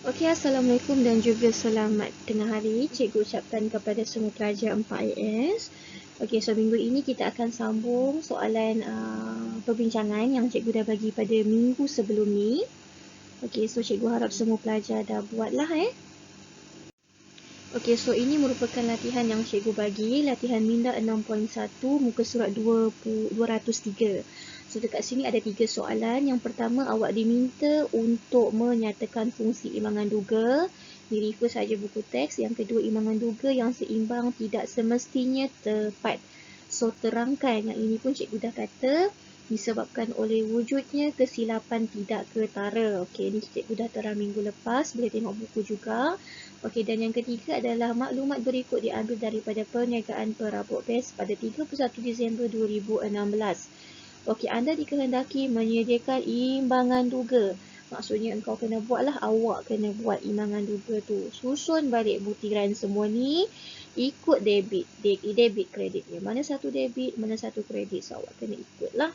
Okey, Assalamualaikum dan juga selamat tengah hari. Cikgu ucapkan kepada semua pelajar 4IS. Okey, so minggu ini kita akan sambung soalan perbincangan yang cikgu dah bagi pada minggu sebelum ni. Okey, so cikgu harap semua pelajar dah buatlah Okey, so ini merupakan latihan yang cikgu bagi, latihan minda 6.1 muka surat 203. So dekat sini ada 3 soalan. Yang pertama, awak diminta untuk menyatakan fungsi imbangan duga. Refer saja buku teks. Yang kedua, imbangan duga yang seimbang tidak semestinya tepat. So terangkan, yang ini pun cikgu dah kata disebabkan oleh wujudnya kesilapan tidak ketara. Okey, ini cikgu dah terang minggu lepas, boleh tengok buku juga. Okey, dan yang ketiga adalah maklumat berikut diambil daripada perniagaan perabot BES pada 31 Disember 2016. Okey, anda dikehendaki menyediakan imbangan duga. Maksudnya engkau kena buatlah, awak kena buat imbangan duga tu. Susun balik butiran semua ni, ikut debit kreditnya. Mana satu debit, mana satu kredit. So awak kena ikutlah.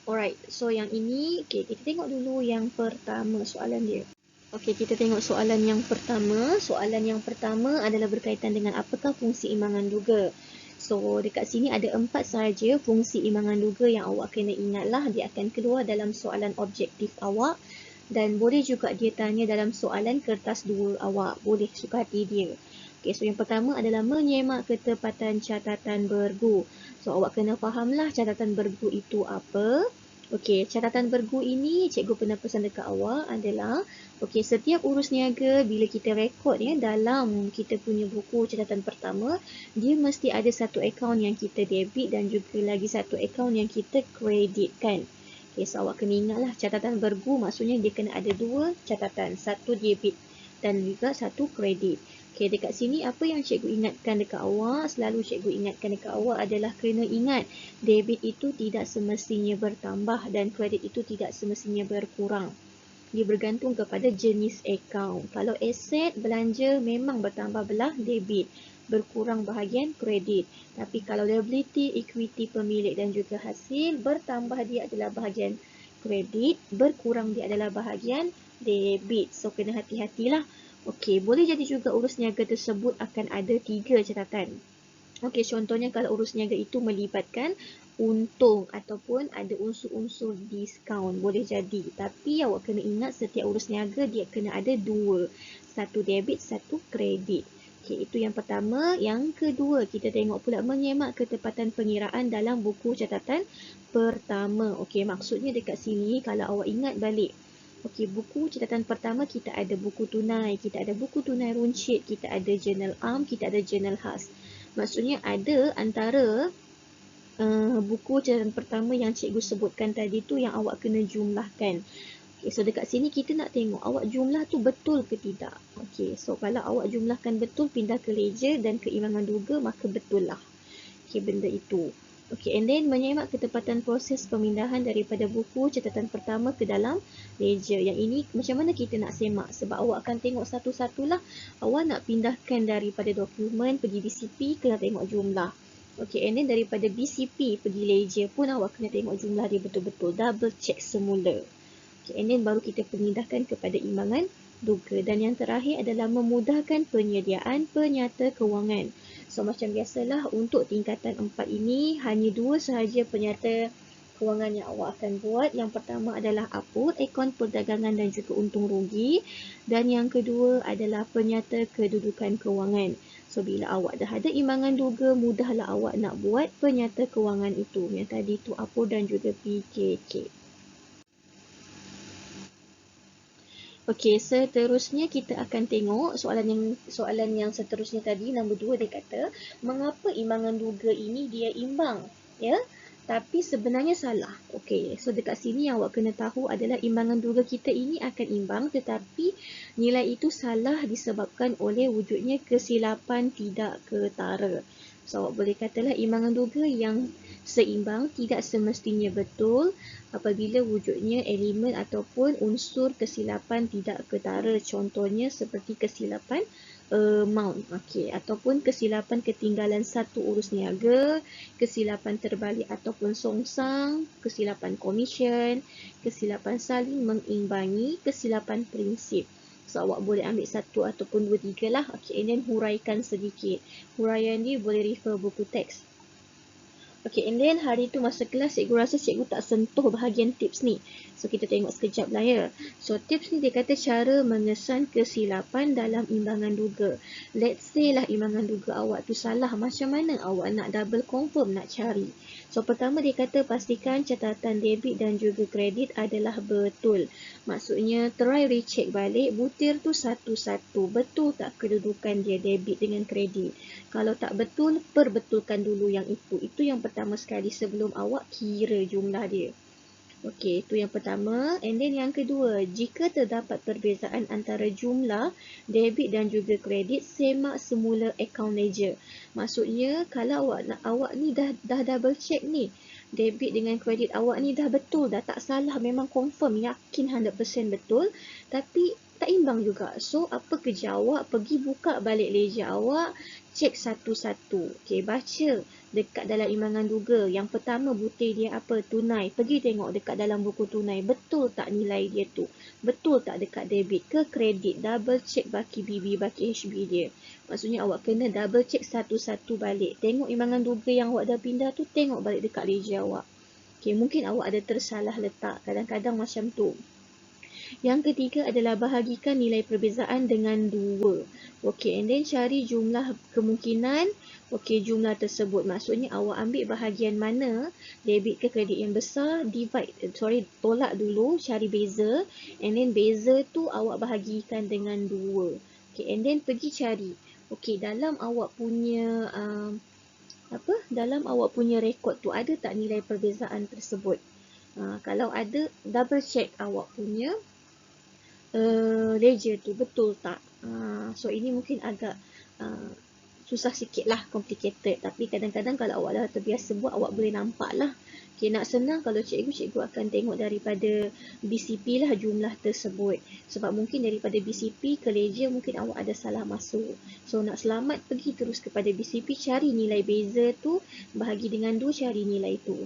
Alright, so yang ini, okay, kita tengok dulu yang pertama soalan dia. Okey, kita tengok soalan yang pertama. Soalan yang pertama adalah berkaitan dengan apakah fungsi imbangan duga. So, dekat sini ada 4 sahaja fungsi imbangan duga yang awak kena ingatlah. Dia akan keluar dalam soalan objektif awak. Dan boleh juga dia tanya dalam soalan kertas 2 awak. Boleh, suka hati dia. Okey, so yang pertama adalah menyemak ketepatan catatan bergu. So, awak kena fahamlah catatan bergu itu apa. Okey, catatan bergu ini cikgu pernah pesan dekat awak adalah okey, setiap urus niaga bila kita rekod dalam kita punya buku catatan pertama, dia mesti ada satu akaun yang kita debit dan juga lagi satu akaun yang kita kreditkan. Okey, so awak kena ingatlah catatan bergu maksudnya dia kena ada 2 catatan, satu debit dan juga satu kredit. Okey, dekat sini apa yang cikgu ingatkan dekat awak, selalu cikgu ingatkan dekat awak adalah kena ingat debit itu tidak semestinya bertambah dan kredit itu tidak semestinya berkurang. Dia bergantung kepada jenis akaun. Kalau aset belanja memang bertambah belah debit, berkurang bahagian kredit. Tapi kalau liability, equity pemilik dan juga hasil, bertambah dia adalah bahagian kredit, berkurang dia adalah bahagian debit. So kena hati-hatilah. Okey, boleh jadi juga urus niaga tersebut akan ada 3 catatan. Okey, contohnya kalau urus niaga itu melibatkan untung ataupun ada unsur-unsur diskaun, boleh jadi. Tapi awak kena ingat setiap urus niaga dia kena ada 2. Satu debit, satu kredit. Okey, itu yang pertama. Yang kedua, kita tengok pula menyemak ketepatan pengiraan dalam buku catatan pertama. Okey, maksudnya dekat sini kalau awak ingat balik. Okey, buku catatan pertama kita ada buku tunai, kita ada buku tunai runcit, kita ada journal am, kita ada journal khas. Maksudnya ada antara buku catatan pertama yang cikgu sebutkan tadi tu yang awak kena jumlahkan. Okay, so dekat sini kita nak tengok awak jumlah tu betul ke tidak. Okay, so kalau awak jumlahkan betul, pindah ke ledger dan ke imbangan duga, maka betul lah. Okay, benda itu. Okay, and then menyemak ketepatan proses pemindahan daripada buku catatan pertama ke dalam ledger. Yang ini macam mana kita nak semak? Sebab awak akan tengok satu-satulah. Awak nak pindahkan daripada dokumen pergi BCP, kena tengok jumlah. Okay, and then daripada BCP pergi ledger pun awak kena tengok jumlah dia betul-betul. Double check semula. Okay, and then baru kita pindahkan kepada imbangan duga. Dan yang terakhir adalah memudahkan penyediaan penyata kewangan. So macam biasalah untuk tingkatan 4 ini hanya 2 sahaja penyata kewangan yang awak akan buat. Yang pertama adalah upload akaun perdagangan dan juga untung rugi. Dan yang kedua adalah penyata kedudukan kewangan. So bila awak dah ada imbangan duga, mudahlah awak nak buat penyata kewangan itu. Yang tadi tu upload dan juga PKK. Okey, seterusnya kita akan tengok soalan yang seterusnya tadi, nombor 2 dia kata, mengapa imbangan duga ini dia imbang? Ya, tapi sebenarnya salah. Okey, so dekat sini yang awak kena tahu adalah imbangan duga kita ini akan imbang tetapi nilai itu salah disebabkan oleh wujudnya kesilapan tidak ketara. So awak boleh katalah imbangan duga yang seimbang tidak semestinya betul apabila wujudnya elemen ataupun unsur kesilapan tidak ketara. Contohnya seperti kesilapan amount, okey, ataupun kesilapan ketinggalan satu urus niaga, kesilapan terbalik ataupun songsang, kesilapan komisen, kesilapan saling mengimbangi, kesilapan prinsip. So awak boleh ambil satu ataupun dua, tiga lah. Okay, and then huraikan sedikit. Huraian ni boleh refer buku teks. Okay, and then hari tu masa kelas, cikgu rasa cikgu tak sentuh bahagian tips ni. So, kita tengok sekejap lah ya. So, tips ni dia kata cara mengesan kesilapan dalam imbangan duga. Let's say lah imbangan duga awak tu salah. Macam mana awak nak double confirm, nak cari? So, pertama dia kata pastikan catatan debit dan juga kredit adalah betul. Maksudnya, try recheck balik butir tu satu-satu. Betul tak kedudukan dia debit dengan kredit? Kalau tak betul, perbetulkan dulu yang itu. Itu yang pertama sekali sebelum awak kira jumlah dia. Okey, itu yang pertama. And then yang kedua, jika terdapat perbezaan antara jumlah debit dan juga kredit, semak semula account ledger. Maksudnya, kalau awak ni dah double check ni, debit dengan kredit awak ni dah betul, dah tak salah, memang confirm, yakin 100% betul, tapi tak imbang juga. So, apa kerja awak? Pergi buka balik ledger awak, cek satu-satu. Okey, baca dekat dalam imbangan duga. Yang pertama butir dia apa? Tunai. Pergi tengok dekat dalam buku tunai. Betul tak nilai dia tu? Betul tak dekat debit ke kredit? Double check baki BB, baki HB dia. Maksudnya awak kena double check satu-satu balik. Tengok imbangan duga yang awak dah pindah tu, tengok balik dekat ledger awak. Okey, mungkin awak ada tersalah letak. Kadang-kadang macam tu. Yang ketiga adalah bahagikan nilai perbezaan dengan 2. Okey, and then cari jumlah kemungkinan. Okey, jumlah tersebut. Maksudnya awak ambil bahagian mana, debit ke kredit yang besar, tolak dulu, cari beza. And then beza tu awak bahagikan dengan 2. Okey, and then pergi cari. Okey, dalam awak punya dalam awak punya rekod tu ada tak nilai perbezaan tersebut? Kalau ada, double check awak punya ledger tu betul tak. So ini mungkin agak susah sikit lah, complicated, tapi kadang-kadang kalau awak dah terbiasa buat, awak boleh nampak lah. Okay, nak senang kalau cikgu akan tengok daripada BCP lah jumlah tersebut, sebab mungkin daripada BCP ke ledger mungkin awak ada salah masuk. So nak selamat, pergi terus kepada BCP, cari nilai beza tu, bahagi dengan 2, cari nilai tu.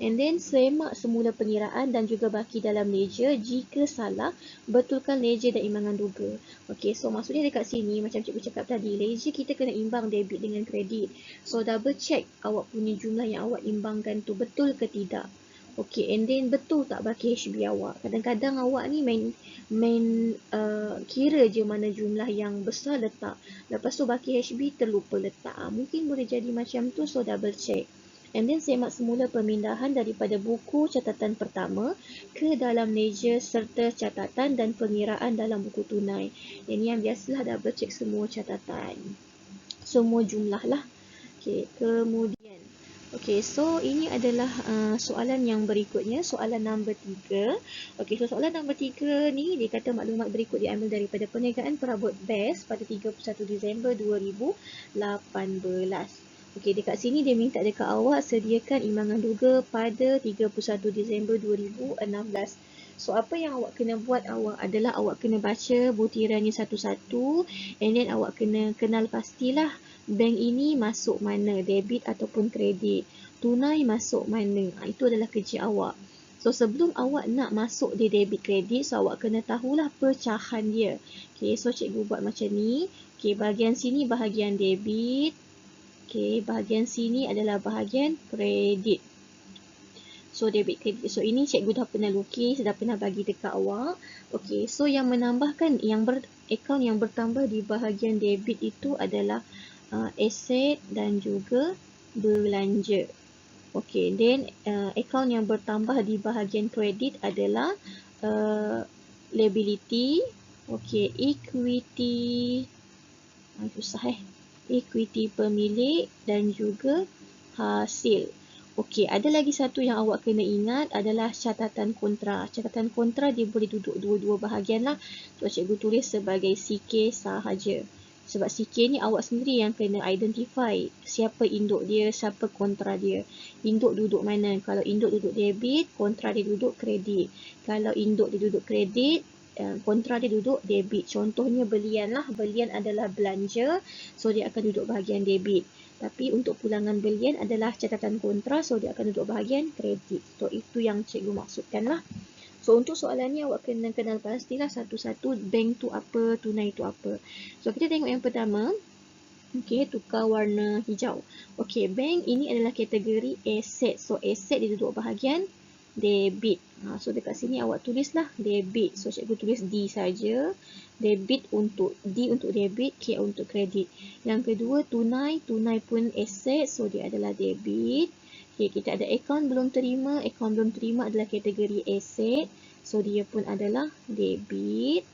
And then semak semula pengiraan dan juga baki dalam ledger. Jika salah, betulkan ledger dan imbangan duga. Okey, so maksudnya dekat sini macam cikgu cakap tadi, ledger kita kena imbang debit dengan kredit. So double check awak punya jumlah yang awak imbangkan tu betul ke tidak. Okey, and then betul tak baki HB awak. Kadang-kadang awak ni main kira je mana jumlah yang besar letak. Lepas tu baki HB terlupa letak. Mungkin boleh jadi macam tu, so double check. And then semak semula pemindahan daripada buku catatan pertama ke dalam ledger serta catatan dan pengiraan dalam buku tunai. Ini yang biasalah double check semua catatan. Semua jumlah lah. Okay, kemudian. Okay, so ini adalah soalan yang berikutnya, soalan nombor 3. Okay, so soalan nombor 3 ni dia kata maklumat berikut diambil daripada perniagaan perabot BES pada 31 Disember 2018. Okey, dekat sini dia minta dekat awak sediakan imbangan duga pada 31 Disember 2016. So, apa yang awak kena buat adalah awak kena baca butirannya satu-satu, and then awak kena kenal pastilah bank ini masuk mana, debit ataupun kredit, tunai masuk mana. Itu adalah kerja awak. So, sebelum awak nak masuk di debit kredit, so awak kena tahulah pecahan dia. Okey, so cikgu buat macam ni. Okey, bahagian sini bahagian debit. Okey, bahagian sini adalah bahagian kredit. So, debit kredit. So, ini cikgu dah pernah lukis, dah pernah bagi dekat awak. Okey, so yang menambahkan, akaun yang bertambah di bahagian debit itu adalah aset dan juga belanja. Okey, then akaun yang bertambah di bahagian kredit adalah liability. Okey, equity. Susah equity pemilik dan juga hasil. Okey, ada lagi satu yang awak kena ingat adalah catatan kontra. Catatan kontra dia boleh duduk dua-dua bahagian lah. So, cikgu tulis sebagai CK sahaja. Sebab CK ni awak sendiri yang kena identify siapa induk dia, siapa kontra dia. Induk duduk mana? Kalau induk duduk debit, kontra dia duduk kredit. Kalau induk dia duduk kredit, kontra dia duduk debit. Contohnya belian lah. Belian adalah belanja, so dia akan duduk bahagian debit. Tapi untuk pulangan belian adalah catatan kontra, so dia akan duduk bahagian kredit. So itu yang cikgu maksudkan lah. So untuk soalan ni awak kena kenal pastilah satu-satu bank tu apa, tunai tu apa. So kita tengok yang pertama. Okey, tukar warna hijau. Okey, bank ini adalah kategori aset. So aset dia duduk bahagian debit. So dekat sini awak tulislah debit. So cikgu tulis D saja. Debit untuk D untuk debit, K untuk kredit. Yang kedua tunai, tunai pun aset. So dia adalah debit. Okey, kita ada akaun belum terima. Akaun belum terima adalah kategori aset. So dia pun adalah debit.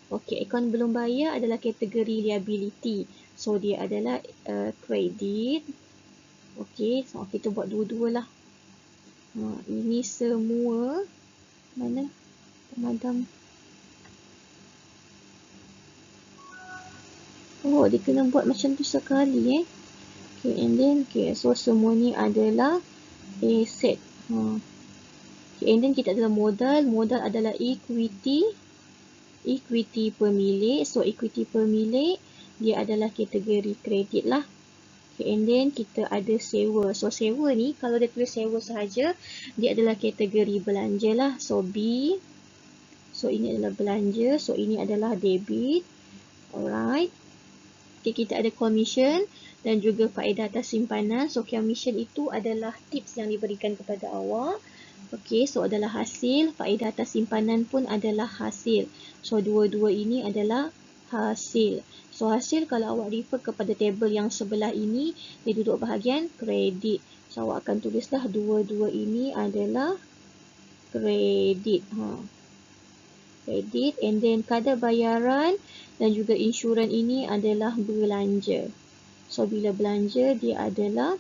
Okey, akaun belum bayar adalah kategori liability. So dia adalah kredit. Okey, so kita buat dua-dua lah. Ini semua mana pemadam. Oh, dia kena buat macam tu sekali Okay, and then so semua ni adalah aset. Okay, and then kita adalah modal. Modal adalah equity pemilik. So equity pemilik dia adalah kategori kredit lah. Okay, and then kita ada sewa. So sewa ni kalau dia tulis sewa sahaja, dia adalah kategori belanja lah. So B. So ini adalah belanja. So ini adalah debit. Alright. Okay, kita ada commission dan juga faedah atas simpanan. So commission itu adalah tips yang diberikan kepada awak. Okay, so adalah hasil. Faedah atas simpanan pun adalah hasil. So dua-dua ini adalah hasil. So hasil kalau awak refer kepada tabel yang sebelah ini, dia duduk bahagian kredit. So awak akan tulislah dua-dua ini adalah kredit. Kredit, and then kadar bayaran dan juga insurans ini adalah belanja. So bila belanja dia adalah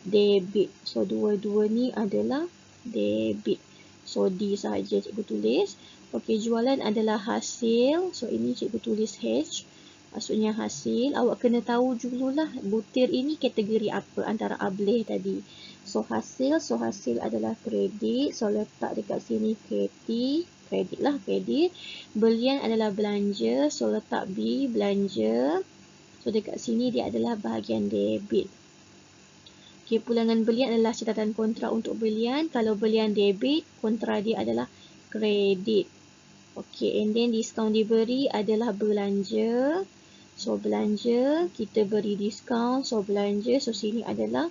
debit. So dua-dua ni adalah debit. So D sahaja cikgu tulis. Okey, jualan adalah hasil. So ini cikgu tulis H. Maksudnya hasil. Awak kena tahu dululah butir ini kategori apa antara ableh tadi. So hasil adalah kredit. So letak dekat sini kredit lah, kredit. Belian adalah belanja. So letak B, belanja. So dekat sini dia adalah bahagian debit. Okay, pulangan belian adalah catatan kontra untuk belian. Kalau belian debit, kontra dia adalah kredit. Okay, and then diskaun diberi adalah belanja. So belanja, kita beri diskaun. So belanja, so sini adalah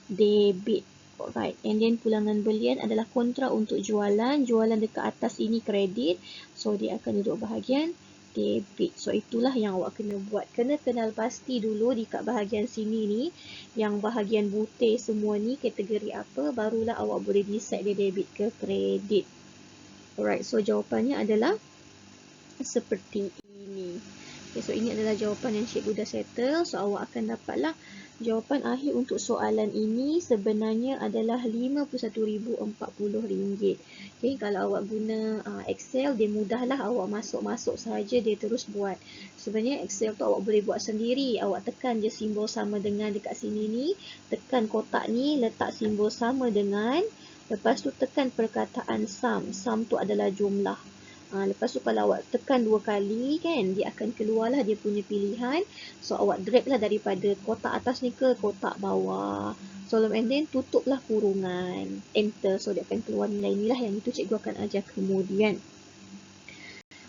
debit. Alright, and then pulangan belian adalah kontra untuk jualan. Jualan dekat atas ini kredit. So dia akan duduk bahagian debit. So itulah yang awak kena buat. Kena kenal pasti dulu dekat bahagian sini ni. Yang bahagian butir semua ni kategori apa. Barulah awak boleh decide dia debit ke kredit. Alright, so jawapannya adalah seperti ini. Okay, so ini adalah jawapan yang cikgu dah settle. So awak akan dapatlah jawapan akhir untuk soalan ini sebenarnya adalah RM51,040. Okay, kalau awak guna Excel, dia mudahlah, awak masuk-masuk sahaja dia terus buat. Sebenarnya Excel tu awak boleh buat sendiri. Awak tekan je simbol sama dengan dekat sini ni. Tekan kotak ni, letak simbol sama dengan. Lepas tu tekan perkataan sum. Sum tu adalah jumlah. Lepas tu kalau awak tekan 2 kali kan, dia akan keluarlah dia punya pilihan. So awak drag lah daripada kotak atas ni ke kotak bawah. So and then tutuplah kurungan. Enter. So dia akan keluar nilai ni lah. Yang itu cikgu akan ajar kemudian.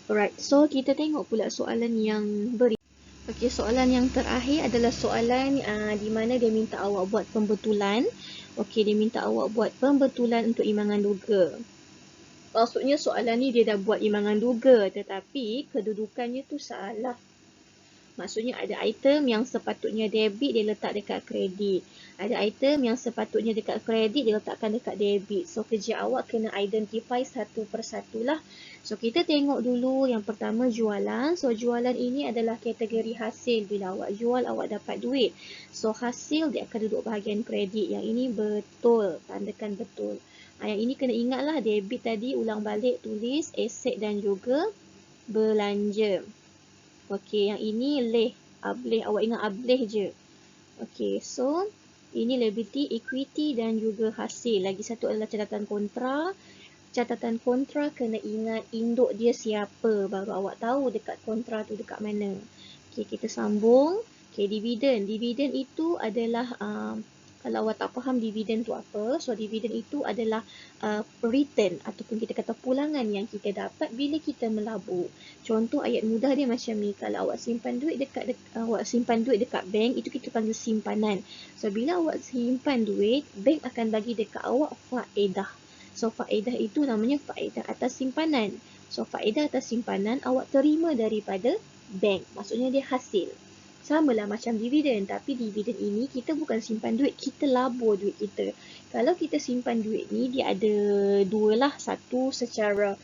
Alright. So kita tengok pula soalan yang Okey, soalan yang terakhir adalah soalan di mana dia minta awak buat pembetulan. Okey, dia minta awak buat pembetulan untuk imbangan duga. Maksudnya soalan ni dia dah buat imbangan duga, tetapi kedudukannya tu salah. Maksudnya ada item yang sepatutnya debit, dia letak dekat kredit. Ada item yang sepatutnya dekat kredit, dia letakkan dekat debit. So kerja awak kena identify satu persatu lah. So kita tengok dulu yang pertama jualan. So jualan ini adalah kategori hasil. Bila awak jual, awak dapat duit. So hasil dia akan duduk bahagian kredit. Yang ini betul, tandakan betul. Yang ini kena ingatlah debit tadi, ulang balik tulis aset dan juga belanja. Okey, yang ini ableh, awak ingat ableh je. Okey, so ini liability, equity dan juga hasil. Lagi satu adalah catatan kontra. Catatan kontra kena ingat induk dia siapa, baru awak tahu dekat kontra tu dekat mana. Okey, kita sambung. Okey, dividen. Dividen itu adalah Kalau awak tak faham dividen tu apa, so dividen itu adalah return ataupun kita kata pulangan yang kita dapat bila kita melabur. Contoh ayat mudah dia macam ni, kalau awak simpan duit dekat bank, itu kita panggil simpanan. So bila awak simpan duit, bank akan bagi dekat awak faedah. So faedah itu namanya faedah atas simpanan. So faedah atas simpanan awak terima daripada bank. Maksudnya dia hasil. Sama lah macam dividen, tapi dividen ini kita bukan simpan duit, kita labur duit kita. Kalau kita simpan duit ni, dia ada dua lah. Satu secara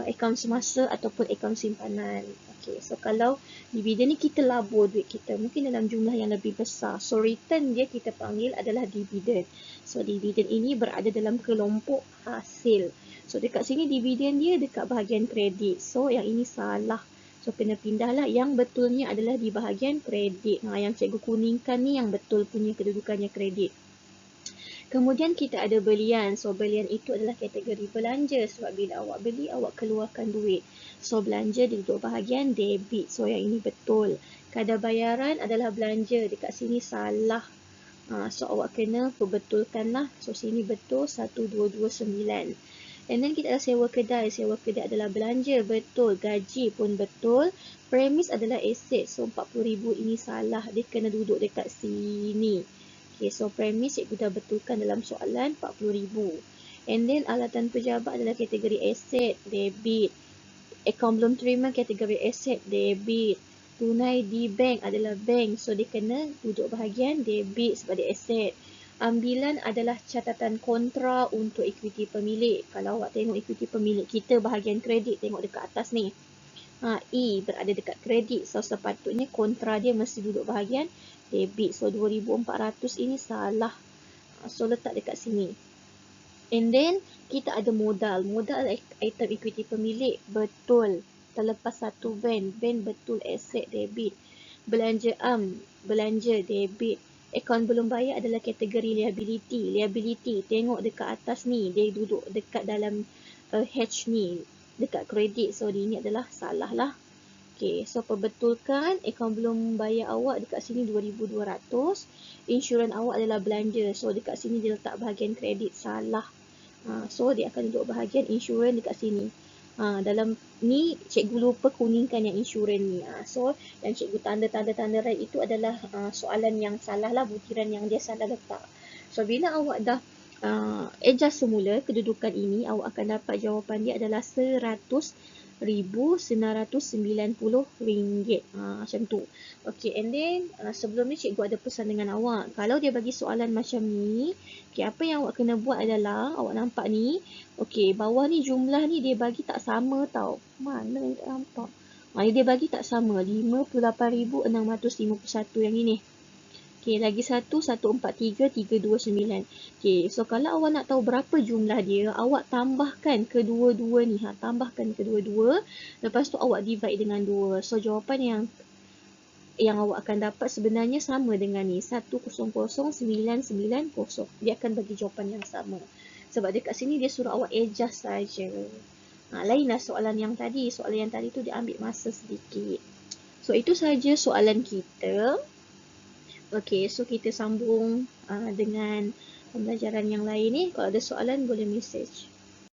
akaun semasa ataupun akaun simpanan. Okay, so kalau dividen ni kita labur duit kita, mungkin dalam jumlah yang lebih besar. So return dia kita panggil adalah dividen. So dividen ini berada dalam kelompok hasil. So dekat sini dividen dia dekat bahagian kredit. So yang ini salah. So, kena pindahlah. Yang betulnya adalah di bahagian kredit. Yang cikgu kuningkan ni yang betul punya kedudukannya kredit. Kemudian kita ada belian. So, belian itu adalah kategori belanja. Sebab bila awak beli, awak keluarkan duit. So, belanja duduk bahagian debit. So, yang ini betul. Kadar bayaran adalah belanja. Dekat sini salah. So, awak kena perbetulkanlah. So, sini betul 1229. And then kita ada sewa kedai. Sewa kedai adalah belanja. Betul. Gaji pun betul. Premis adalah aset. So 40,000 ini salah. Dia kena duduk dekat sini. Okay, so premis cikgu dah betulkan dalam soalan 40,000. And then alatan pejabat adalah kategori aset. Debit. Akaun belum terima kategori aset. Debit. Tunai di bank adalah bank. So dia kena duduk bahagian debit sebab dia aset. Ambilan adalah catatan kontra untuk equity pemilik. Kalau awak tengok equity pemilik kita bahagian kredit, tengok dekat atas ni. E berada dekat kredit. So sepatutnya kontra dia mesti duduk bahagian debit. So 2,400 ini salah. So letak dekat sini. And then kita ada modal. Modal item equity pemilik. Betul. Terlepas satu ban. Ban betul aset debit. Belanja belanja debit. Akaun belum bayar adalah kategori liability. Liability, tengok dekat atas ni. Dia duduk dekat dalam H ni. Dekat kredit. So, ini adalah salah lah. Okay, so perbetulkan. Akaun belum bayar awak dekat sini 2,200. Insurans awak adalah belanja. So, dekat sini dia letak bahagian kredit. Salah. So, dia akan duduk bahagian insurans dekat sini. Dalam ni cikgu lupa kuningkan yang insurans ni. So yang cikgu tanda right itu adalah soalan yang salah lah, butiran yang dia salah letak. So bila awak dah adjust semula kedudukan ini, awak akan dapat jawapan dia adalah RM100,990. Macam tu. Okay, and then sebelum ni cikgu ada pesan dengan awak. Kalau dia bagi soalan macam ni, okay, apa yang awak kena buat adalah, awak nampak ni, okay, bawah ni jumlah ni dia bagi tak sama tau. Mana yang tak nampak? Dia bagi tak sama. 58,651 yang ini. Okay, lagi satu, 143,329. Okay, so kalau awak nak tahu berapa jumlah dia, awak tambahkan kedua-dua ni. Tambahkan kedua-dua. Lepas tu awak divide dengan 2. So, jawapan yang awak akan dapat sebenarnya sama dengan ni. 100,990. Dia akan bagi jawapan yang sama. Sebab dekat sini dia suruh awak adjust saja. Lainlah soalan yang tadi. Soalan yang tadi tu dia ambil masa sedikit. So, itu saja soalan kita. Okay, so kita sambung dengan pembelajaran yang lain ni. Kalau ada soalan boleh message.